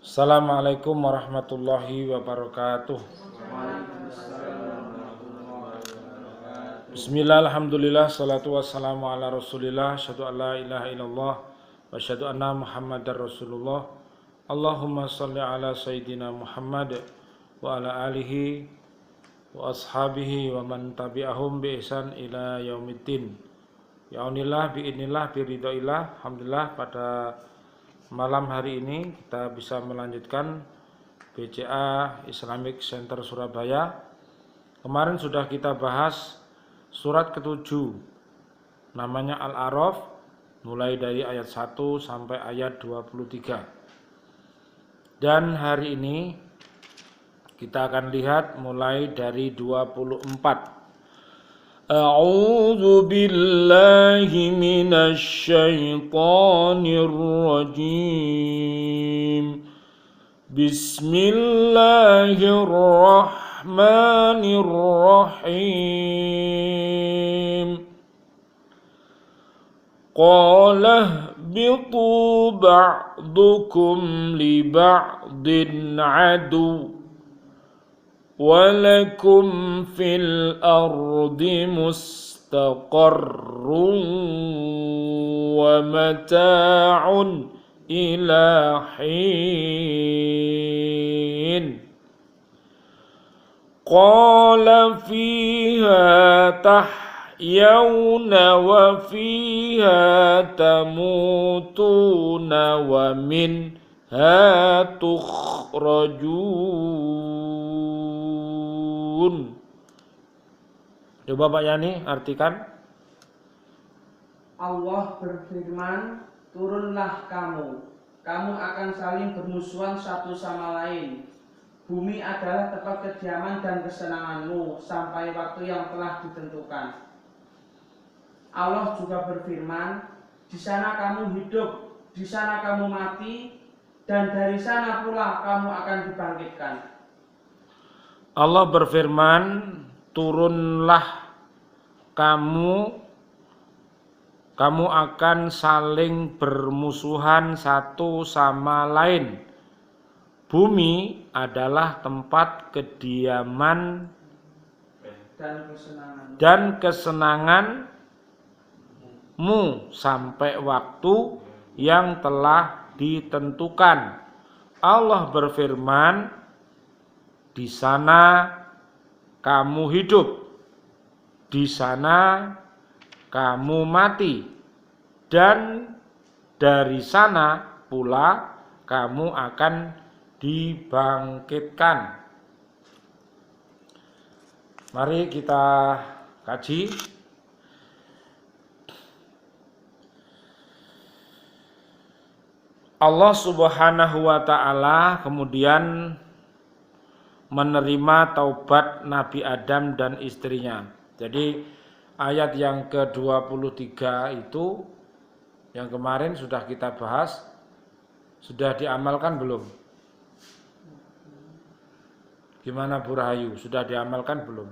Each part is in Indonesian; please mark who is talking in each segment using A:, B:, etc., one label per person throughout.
A: Assalamualaikum warahmatullahi wabarakatuh. Bismillah, alhamdulillah, salatu wassalamu ala rasulillah, asyhadu an la ilaha illallah wa asyhadu anna muhammadar rasulullah. Allahumma salli ala sayyidina Muhammad wa ala alihi wa ashabihi wa man tabi'ahum bi ihsan ila yaumiddin. Ya'unillah bi'idnillah biridhoillah. Alhamdulillah, pada malam hari ini kita bisa melanjutkan BCA Islamic Center Surabaya. Kemarin sudah kita bahas surat ke-7, namanya Al-A'raf, mulai dari ayat 1 sampai ayat 23. Dan hari ini kita akan lihat mulai dari 24. A'udzu billahi minasy syaithanir rajim. Bismillahirrahmanirrahim. Qala ihbitu ba'dukum li ba'din adu walakum fil ardi mustaqarrun wa mata'un ila hin. Qala fiha tahyawna wa fiha tamutuna wa minha tukhrajun. Coba Pak Yani artikan.
B: Allah berfirman, turunlah kamu akan saling bermusuhan satu sama lain. Bumi adalah tempat kediaman dan kesenanganmu sampai waktu yang telah ditentukan. Allah juga berfirman, di sana kamu hidup, di sana kamu mati, dan dari sana pula kamu akan dibangkitkan.
A: Allah berfirman, turunlah kamu akan saling bermusuhan satu sama lain. Bumi adalah tempat kediaman dan kesenanganmu sampai waktu yang telah ditentukan. Allah berfirman, di sana kamu hidup, di sana kamu mati, dan dari sana pula kamu akan dibangkitkan. Mari kita kaji. Allah Subhanahu wa ta'ala kemudian menerima taubat Nabi Adam dan istrinya. Jadi ayat yang ke-23 itu yang kemarin sudah kita bahas, sudah diamalkan belum? Gimana Bu Rahayu? Sudah diamalkan belum?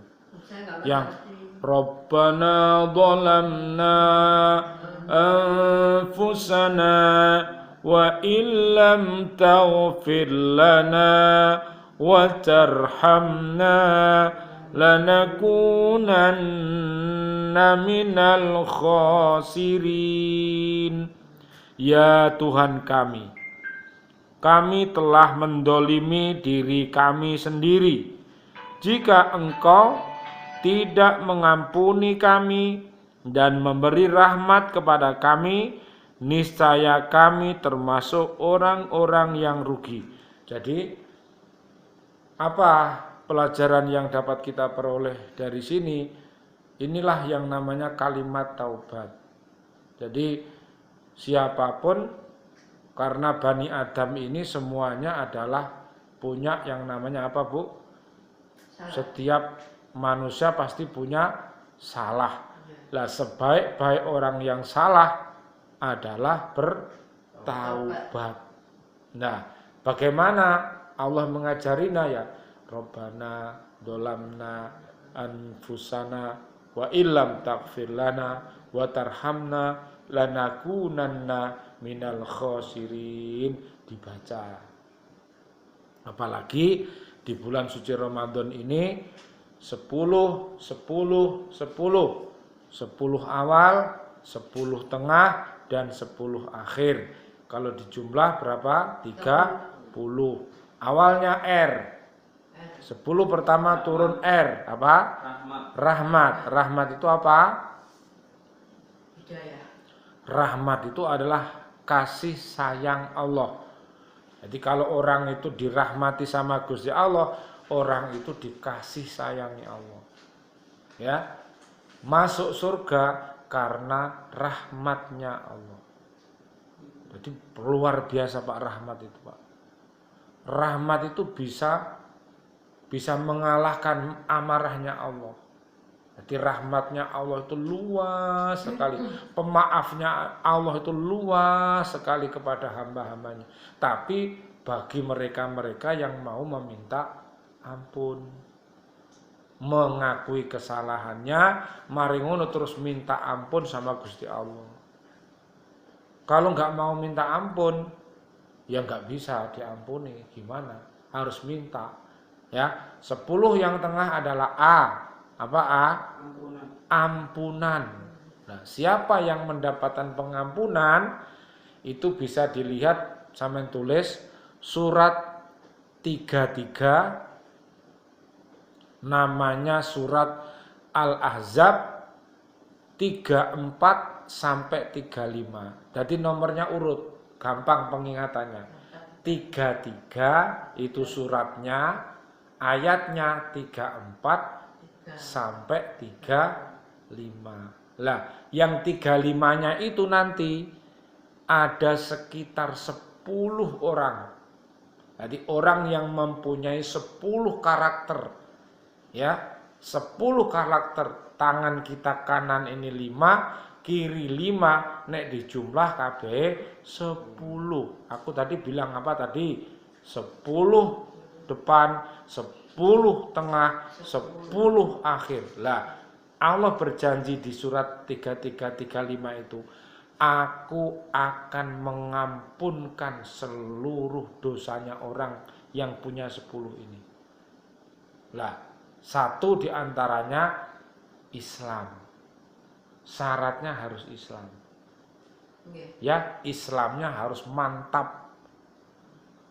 A: Yang Rabbana dhalamna anfusana wa illam taghfir lana wa tarhamna lanakunanna minal khasirin. Ya Tuhan kami telah mendolimi diri kami sendiri. Jika Engkau tidak mengampuni kami dan memberi rahmat kepada kami, niscaya kami termasuk orang-orang yang rugi. Jadi apa pelajaran yang dapat kita peroleh dari sini? Inilah yang namanya kalimat taubat. Jadi siapapun, karena Bani Adam ini semuanya adalah punya yang namanya apa Bu? Setiap manusia pasti punya salah. Lah sebaik-baik orang yang salah adalah bertaubat. Nah, bagaimana Allah mengajarinya ya? Rabbana dolamna anfusana wa illam taghfir lana wa tarhamna lanakunanna minal khosirin, dibaca. Apalagi di bulan suci Ramadan ini 10, 10, 10. 10 awal, 10 tengah, dan 10 akhir. Kalau dijumlah berapa? 30. Awalnya R. 10 pertama turun R. Apa? Rahmat. Rahmat itu apa? Rahmat itu adalah kasih sayang Allah. Jadi kalau orang itu dirahmati sama Gusti Allah, orang itu dikasih sayangi Allah. Ya. Masuk surga karena rahmatnya Allah. Jadi luar biasa Pak rahmat itu, Pak. Rahmat itu bisa mengalahkan amarahnya Allah. Jadi rahmatnya Allah itu luas sekali. Pemaafnya Allah itu luas sekali kepada hamba-hambanya. Tapi bagi mereka-mereka yang mau meminta ampun, mengakui kesalahannya, mari ngono terus minta ampun sama Gusti Allah. Kalau nggak mau minta ampun, ya nggak bisa diampuni. Gimana? Harus minta. Ya, 10 yang tengah adalah A. Apa A? Ampunan. Nah, siapa yang mendapatkan pengampunan itu bisa dilihat sampean tulis surat 33, namanya surat Al-Ahzab 34 sampai 35. Jadi nomornya urut, gampang pengingatannya. 33 itu suratnya, ayatnya 34 sampai 35. Lah, yang 35-nya itu nanti ada sekitar 10 orang. Jadi orang yang mempunyai 10 karakter. Ya, 10 karakter. Tangan kita kanan ini 5, kiri 5, nek dijumlah kabeh 10. Aku tadi bilang apa tadi? 10 depan, 10 tengah, 10 akhir. Lah, Allah berjanji di surat 3335 itu, aku akan mengampunkan seluruh dosanya orang yang punya 10 ini. Lah, satu diantaranya Islam. Syaratnya harus Islam. Ya, Islamnya harus mantap.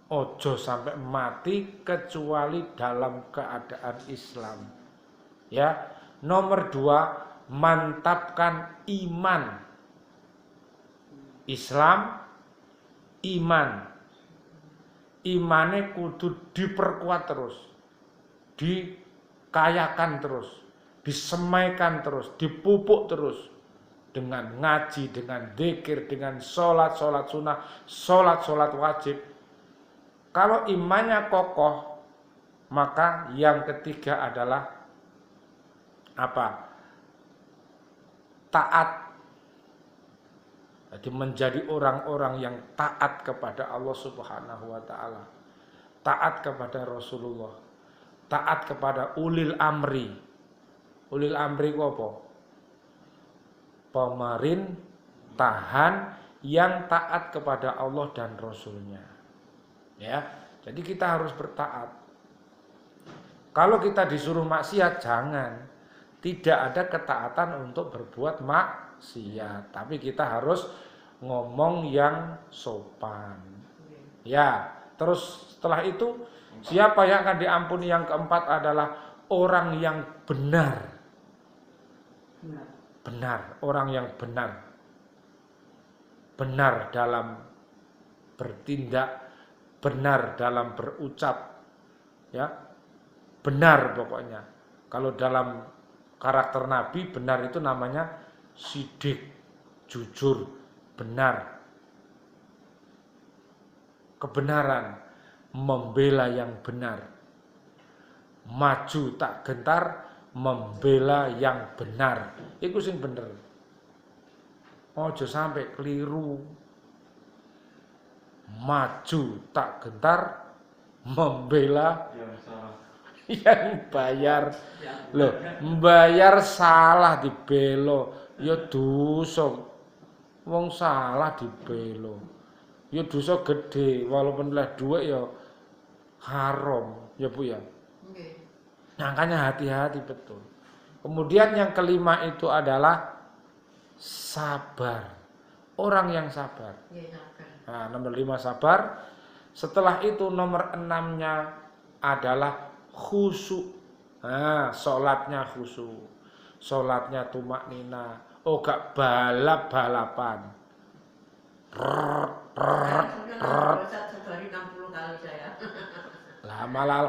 A: Ojo sampai mati kecuali dalam keadaan Islam. Ya, nomor 2, mantapkan iman. Islam, iman. Imane kudu diperkuat terus, dikayakan terus, disemaikan terus, dipupuk terus dengan ngaji, dengan dzikir, dengan sholat sunnah, sholat wajib. Kalau imannya kokoh, maka yang ketiga adalah apa? Taat. Jadi menjadi orang-orang yang taat kepada Allah Subhanahu wa taala. Taat kepada Rasulullah. Taat kepada ulil amri. Ulil amri ku apa? Pemerintahan yang taat kepada Allah dan Rasulnya. Ya, jadi kita harus bertaat. Kalau kita disuruh maksiat, jangan. Tidak ada ketaatan untuk berbuat maksiat, tapi kita harus ngomong yang sopan. Ya, terus setelah itu siapa yang akan diampuni? Yang keempat adalah orang yang benar. Benar, orang yang benar. Benar dalam bertindak, benar dalam berucap, ya, benar pokoknya. Kalau dalam karakter Nabi, benar itu namanya sidik, jujur, benar. Kebenaran, membela yang benar. Maju tak gentar, membela yang benar. Iku sing bener. Ojo sampai keliru. Maju tak gentar, membela yang bayar. Loh, membayar salah dibelo, ya dosa. Wong salah dibelo, ya dosa gede. Walaupun lah duit ya haram, ya Bu ya.
C: Nggih.
A: Makanya hati-hati betul. Kemudian yang kelima itu adalah sabar. Orang yang sabar.
C: Nggih, sabar.
A: Nah, nomor 5 sabar. Setelah itu nomor 6-nya adalah khusyuk. Nah, sholatnya khusyuk. Sholatnya tumak nina. Oh, gak balap-balapan.
C: Sebari 60 kali saya.
A: Lah malah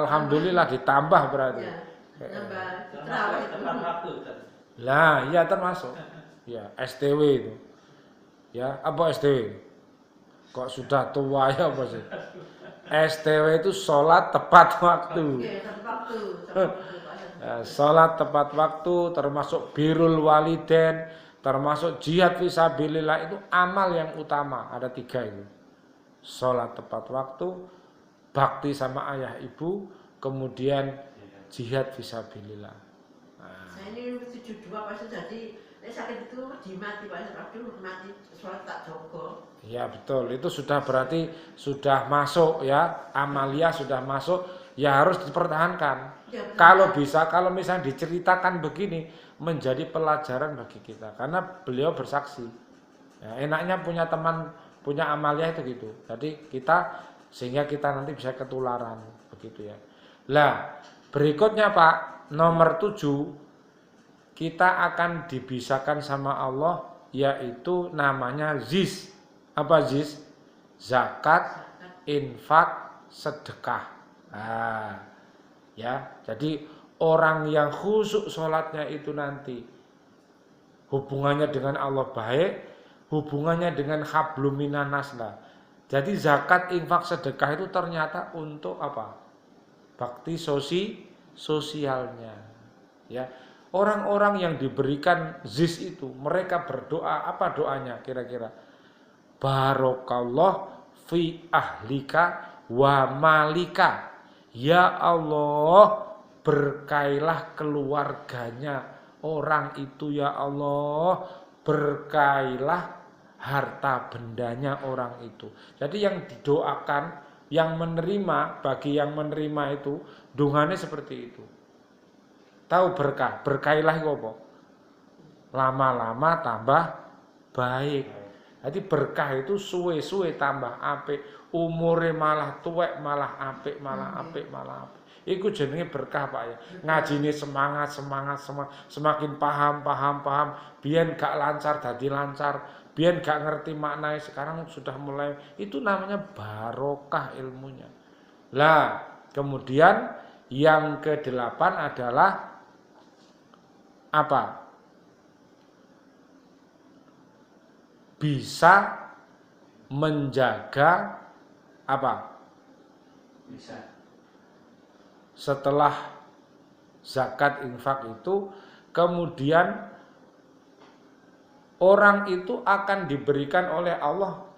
A: alhamdulillah ditambah berarti.
C: Ya, nambah terawih itu.
B: Tepat waktu.
A: Lah, ya termasuk. Ya, STW itu. Ya, apa STW? Kok sudah tua ya apa sih? STW itu sholat tepat waktu.
C: Oke, tepat waktu.
A: Ya, sholat tepat waktu, termasuk birrul waliden, termasuk jihad fisabilillah, itu amal yang utama. Ada 3 itu. Sholat tepat waktu, bakti sama ayah ibu, kemudian jihad fisabilillah. Nah.
C: Saya ini 72 Pak, jadi sakit itu dimati Pak, aduh mati sholat tak jogo.
A: Ya betul, itu sudah berarti sudah masuk ya, amalia sudah masuk, ya harus dipertahankan.
C: Ya,
A: Kalau bisa, kalau misalnya diceritakan begini, menjadi pelajaran bagi kita, karena beliau bersaksi. Ya, enaknya punya teman, punya amalia itu gitu. Jadi kita, sehingga kita nanti bisa ketularan, begitu ya. Lah, berikutnya Pak, nomor 7, kita akan dibisakan sama Allah, yaitu namanya ziz. Apa ziz? Zakat, infak, sedekah. Nah, ya, jadi orang yang khusyuk sholatnya itu nanti hubungannya dengan Allah baik, hubungannya dengan hablum minan nas lah. Jadi zakat, infak, sedekah itu ternyata untuk apa? Bakti sosialnya. Ya. Orang-orang yang diberikan ziz itu, mereka berdoa, apa doanya kira-kira? Barokallah fi ahlika wa malika. Ya Allah, berkailah keluarganya orang itu ya Allah, berkailah harta bendanya orang itu. Jadi yang didoakan, yang menerima, bagi yang menerima itu, dungane seperti itu. Tahu berkah, berkailah itu apa? Lama-lama tambah baik. Jadi berkah itu suwe-suwe tambah apik, umure malah tuwek malah apik, malah apik, malah apik. Iku jenenge berkah Pak ya. Ngajine semangat, semakin paham. Biyen gak lancar dadi lancar, biyen gak ngerti maknanya, sekarang sudah mulai. Itu namanya barokah ilmunya. Lah, kemudian yang ke-8 adalah apa? Bisa menjaga apa?
B: Bisa.
A: Setelah zakat infak itu, kemudian orang itu akan diberikan oleh Allah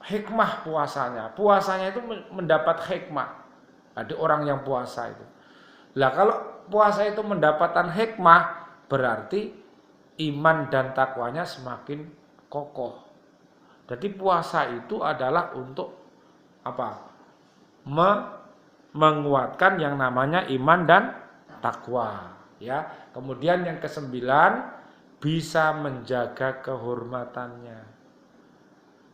A: hikmah puasanya. Puasanya itu mendapat hikmah. Ada orang yang puasa itu. Lah kalau puasa itu mendapatkan hikmah, berarti iman dan takwanya semakin kokoh. Jadi puasa itu adalah untuk apa? Menguatkan yang namanya iman dan takwa. Ya. Kemudian yang ke-9, bisa menjaga kehormatannya.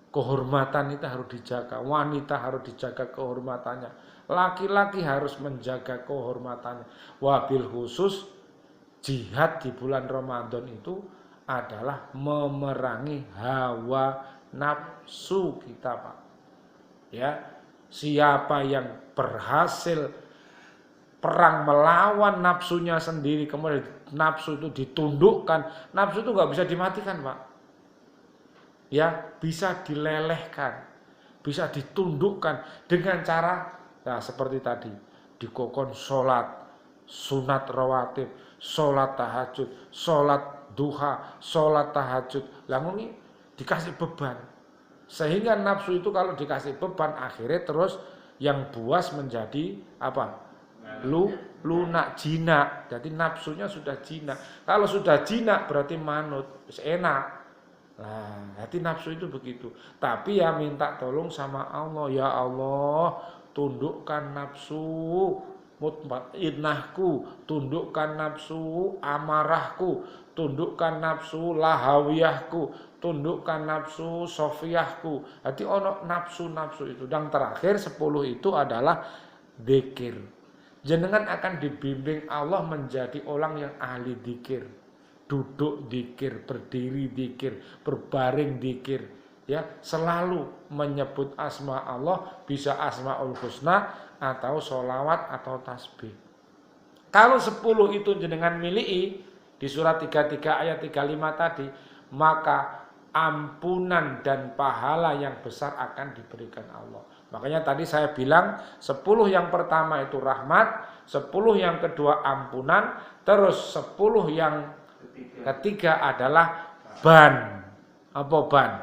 A: Kehormatan itu harus dijaga. Wanita harus dijaga kehormatannya. Laki-laki harus menjaga kehormatannya. Wabil khusus jihad di bulan Ramadan itu adalah memerangi hawa nafsu kita Pak. Ya, siapa yang berhasil perang melawan nafsunya sendiri, kemudian nafsu itu ditundukkan, nafsu itu nggak bisa dimatikan Pak. Ya, bisa dilelehkan, bisa ditundukkan dengan cara, nah seperti tadi, dikokon sholat, sunat rawatib, sholat tahajud, sholat duha, sholat tahajud, langsung dikasih beban. Sehingga nafsu itu kalau dikasih beban, akhirnya terus yang buas menjadi apa? Lunak, jinak. Jadi nafsunya sudah jinak. Kalau sudah jinak berarti manut, enak. Nah, hati nafsu itu begitu. Tapi ya minta tolong sama Allah. Ya Allah, tundukkan nafsu mutmainnahku, tundukkan nafsu amarahku, tundukkan nafsu lahawiyahku, tundukkan nafsu sofiyahku. Jadi ono nafsu-nafsu itu. Dan terakhir 10 itu adalah zikir. Jenengan akan dibimbing Allah menjadi orang yang ahli zikir. Duduk zikir, berdiri zikir, berbaring zikir, ya, selalu menyebut asma Allah, bisa asmaul husna atau sholawat atau tasbih. Kalau 10 itu jenengan miliki di surat 33 ayat 35 tadi, maka ampunan dan pahala yang besar akan diberikan Allah. Makanya tadi saya bilang 10 yang pertama itu rahmat, 10 yang kedua ampunan, terus 10 yang ketiga adalah ban. Apa ban?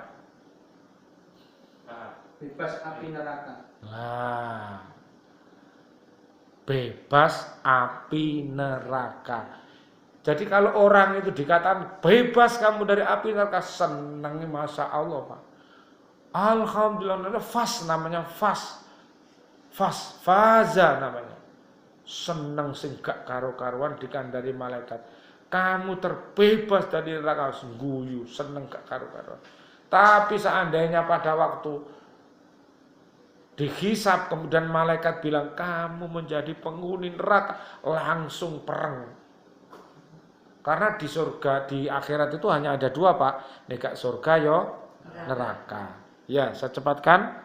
B: Bebas api neraka.
A: Nah, bebas api neraka. Jadi kalau orang itu dikatakan bebas kamu dari api neraka, senangnya masya Allah Pak. Alhamdulillah, fas namanya, fas, faza namanya. Seneng sing gak karo-karuan dikandari malaikat. Kamu terbebas dari neraka, guyu, seneng gak karu-karuan. Tapi seandainya pada waktu dihisab kemudian malaikat bilang kamu menjadi penghuni neraka, langsung perang. Karena di surga, di akhirat itu hanya ada 2 Pak, nek surga yo neraka. Ya, saya cepatkan.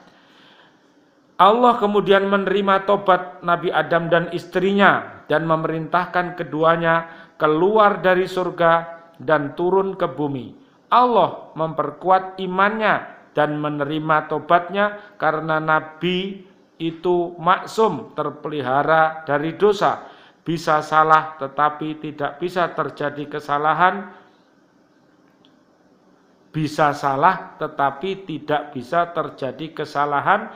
A: Allah kemudian menerima tobat Nabi Adam dan istrinya dan memerintahkan keduanya keluar dari surga dan turun ke bumi. Allah memperkuat imannya dan menerima tobatnya karena Nabi itu maksum, terpelihara dari dosa. Bisa salah tetapi tidak bisa terjadi kesalahan. Bisa salah tetapi tidak bisa terjadi kesalahan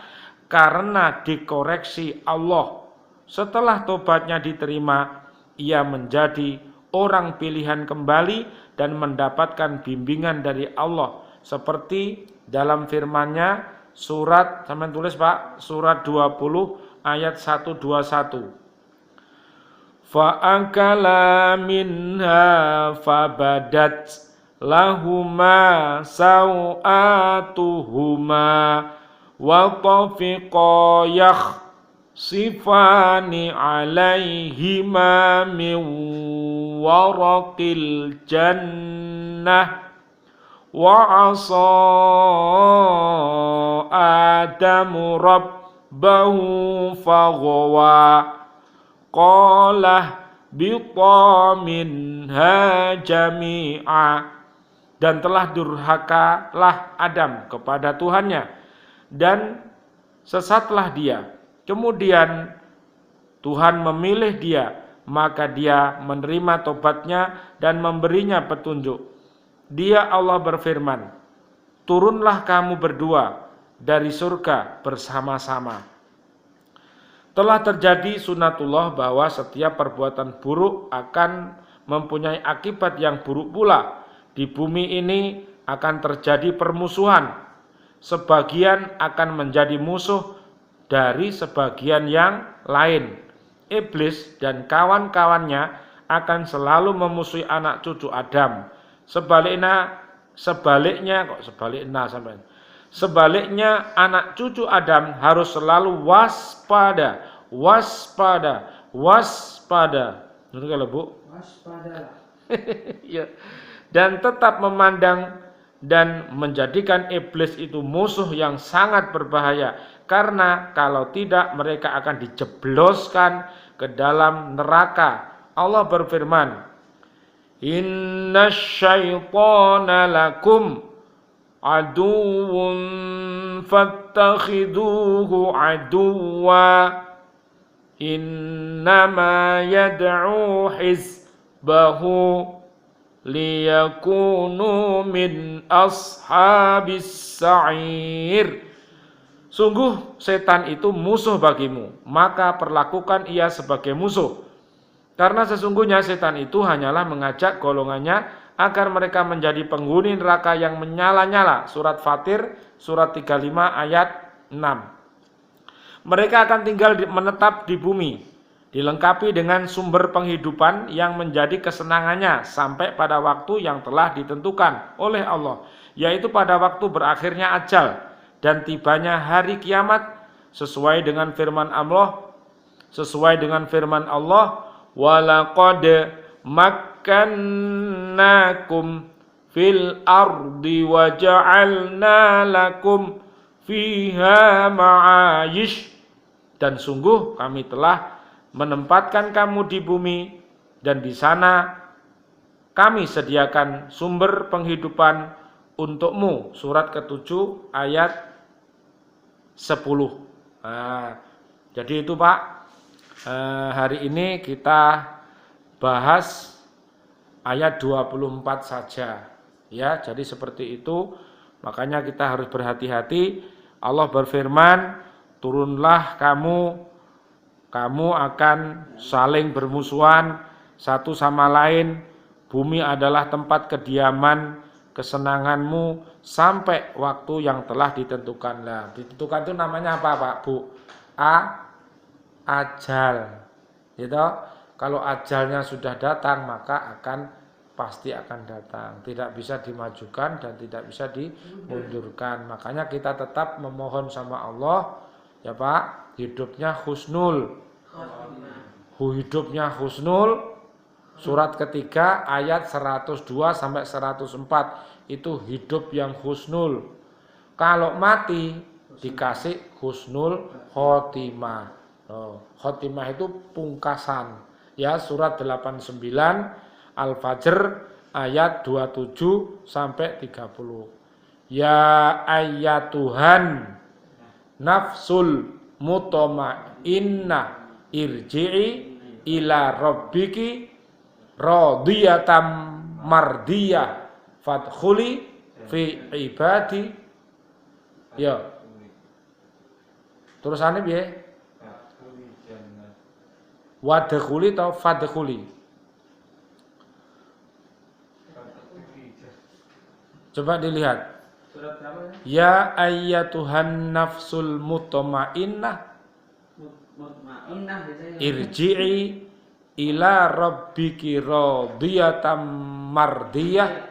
A: karena dikoreksi Allah. Setelah tobatnya diterima, ia menjadi orang pilihan kembali dan mendapatkan bimbingan dari Allah. Seperti dalam firman-Nya surat, sampean tulis Pak, surat 20 ayat 121. Fa'akala minha fabadat lahuma sawatuhuma wa tafiqa sifani alaihima min waraqil jannah wa asa adamu rabbahu faghwa qala bita minha jami'a. Dan telah durhakalah Adam kepada Tuhannya dan sesatlah dia. Kemudian Tuhan memilih dia, maka dia menerima tobatnya dan memberinya petunjuk. Dia Allah berfirman, turunlah kamu berdua dari surga bersama-sama. Telah terjadi sunatullah bahwa setiap perbuatan buruk akan mempunyai akibat yang buruk pula. Di bumi ini akan terjadi permusuhan. Sebagian akan menjadi musuh dari sebagian yang lain. Iblis dan kawan-kawannya akan selalu memusuhi anak cucu Adam. Sebaliknya anak cucu Adam harus selalu waspada. Benar kalau Bu?
B: Waspada.
A: Ya. Dan tetap memandang dan menjadikan iblis itu musuh yang sangat berbahaya. Karena kalau tidak mereka akan dijebloskan ke dalam neraka. Allah berfirman, Innasyaitana lakum aduwwun fattakhiduhu aduwwa innama yad'u hizbahu liyakunu min ashabis sa'ir. Sungguh setan itu musuh bagimu, maka perlakukan ia sebagai musuh. Karena sesungguhnya setan itu hanyalah mengajak golongannya agar mereka menjadi penghuni neraka yang menyala-nyala. Surat Fatir, surat 35 ayat 6. Mereka akan tinggal menetap di bumi, dilengkapi dengan sumber penghidupan yang menjadi kesenangannya sampai pada waktu yang telah ditentukan oleh Allah, yaitu pada waktu berakhirnya ajal dan tibanya hari kiamat, sesuai dengan firman Allah, walaqad makkannakum fil ardi wa ja'alna lakum fiha ma'ayish, dan sungguh kami telah menempatkan kamu di bumi dan di sana kami sediakan sumber penghidupan untukmu. Surat ke-7 ayat 10. Jadi itu Pak, hari ini kita bahas ayat 24 saja ya. Jadi seperti itu, makanya kita harus berhati-hati. Allah berfirman, turunlah kamu akan saling bermusuhan satu sama lain. Bumi adalah tempat kediaman kesenanganmu sampai waktu yang telah ditentukan. Nah, ditentukan itu namanya apa Pak Bu? Ajal. Gitu. Kalau ajalnya sudah datang maka pasti akan datang. Tidak bisa dimajukan dan tidak bisa dimundurkan. Makanya kita tetap memohon sama Allah, ya Pak, hidupnya husnul. Hidupnya husnul. Surat ketiga ayat 102 sampai 104 itu hidup yang husnul. Kalau mati dikasih husnul khotimah. Khotimah itu pungkasan. Ya, surat 89 Al-Fajr ayat 27 sampai 30. Ya ayyatuhan nafsul mutmainnah irji'i ila rabbiki radhiyatam mardiyah fadkhuli fi ibadi. Ya. Terusane piye? Wadkhuli atau fadkhuli? Coba dilihat.
B: Surat berapa
A: Ya
B: ya?
A: ayyatuhan nafsul mutmainnah irji'i ila rabbiki radhiyatam mardiyah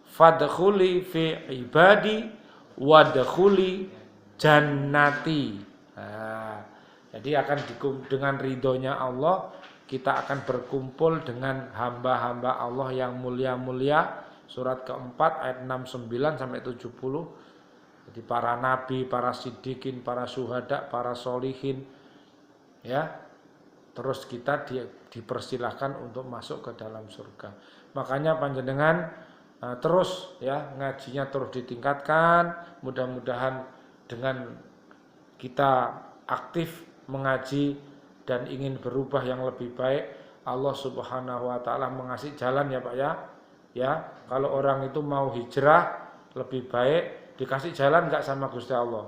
A: fadkhuli fi ibadi wadkhuli jannati. Jadi akan dengan ridhonya Allah kita akan berkumpul dengan hamba-hamba Allah yang mulia-mulia. Surat keempat ayat 69 sampai 70. Jadi para nabi, para siddiqin, para syuhada, para solihin, ya. Terus kita dipersilahkan untuk masuk ke dalam surga. Makanya panjenengan terus ya ngajinya terus ditingkatkan. Mudah-mudahan dengan kita aktif mengaji dan ingin berubah yang lebih baik, Allah Subhanahu wa taala mengasih jalan ya Pak ya. Ya, kalau orang itu mau hijrah lebih baik dikasih jalan enggak sama Gusti Allah?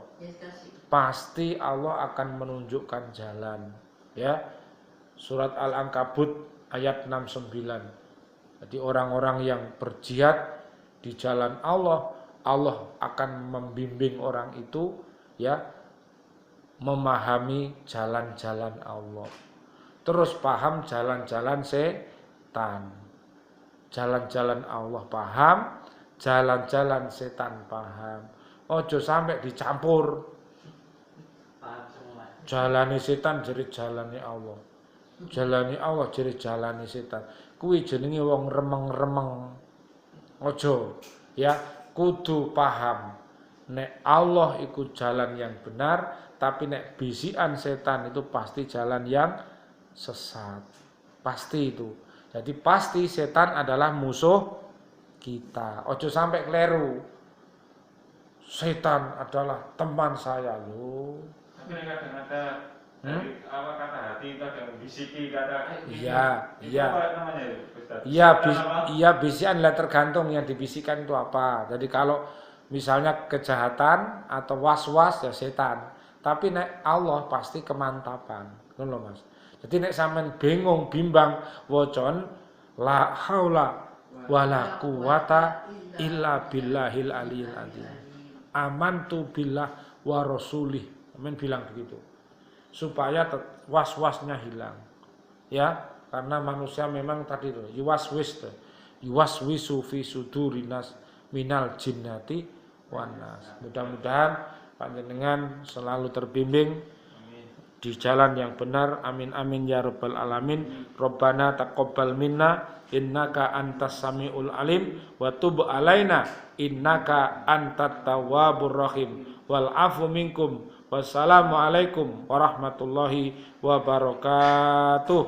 A: Pasti Allah akan menunjukkan jalan. Ya. Surat Al-Ankabut ayat 69. Jadi orang-orang yang berjihad di jalan Allah, Allah akan membimbing orang itu ya memahami jalan-jalan Allah. Terus paham jalan-jalan setan. Jalan-jalan Allah paham, jalan-jalan setan paham. Ojo sampai dicampur. Jalani setan jadi jalani Allah. Jalani Allah jadi jalani setan. Kuwi jenenge wong remeng-remeng. Ojo ya, kudu paham nek Allah iku jalan yang benar, tapi nek bisikan setan itu pasti jalan yang sesat. Pasti itu. Jadi pasti setan adalah musuh kita. Ojo sampai keliru. Setan adalah teman saya loh.
D: Tapi kadang-kadang dari awal kata hati itu ada yang bisiki kata.
A: Iya.
D: Apa namanya itu, Ustaz?
A: Iya bisikan lah, tergantung yang dibisikan itu apa. Jadi kalau misalnya kejahatan atau was-was ya setan. Tapi nek Allah pasti kemantapan. Ngono lho Mas. Jadi nek sampean bingung, bimbang, wocon la haula wala quwata illa billahil aliyil azim. Amantu billah wa rasulih. Amin, bilang begitu. Supaya was-wasnya hilang. Ya, karena manusia memang tadi tuh yuwaswisu fi sudurinas minal jinnati wan nas. Mudah-mudahan panjenengan selalu terbimbing di jalan yang benar. Amin amin ya rabbal alamin. Rabbana taqabbal minna innaka antas samiul alim wa tub alaina innaka antat tawwabur rahim wal afu minkum. Wassalamu alaikum warahmatullahi wabarakatuh.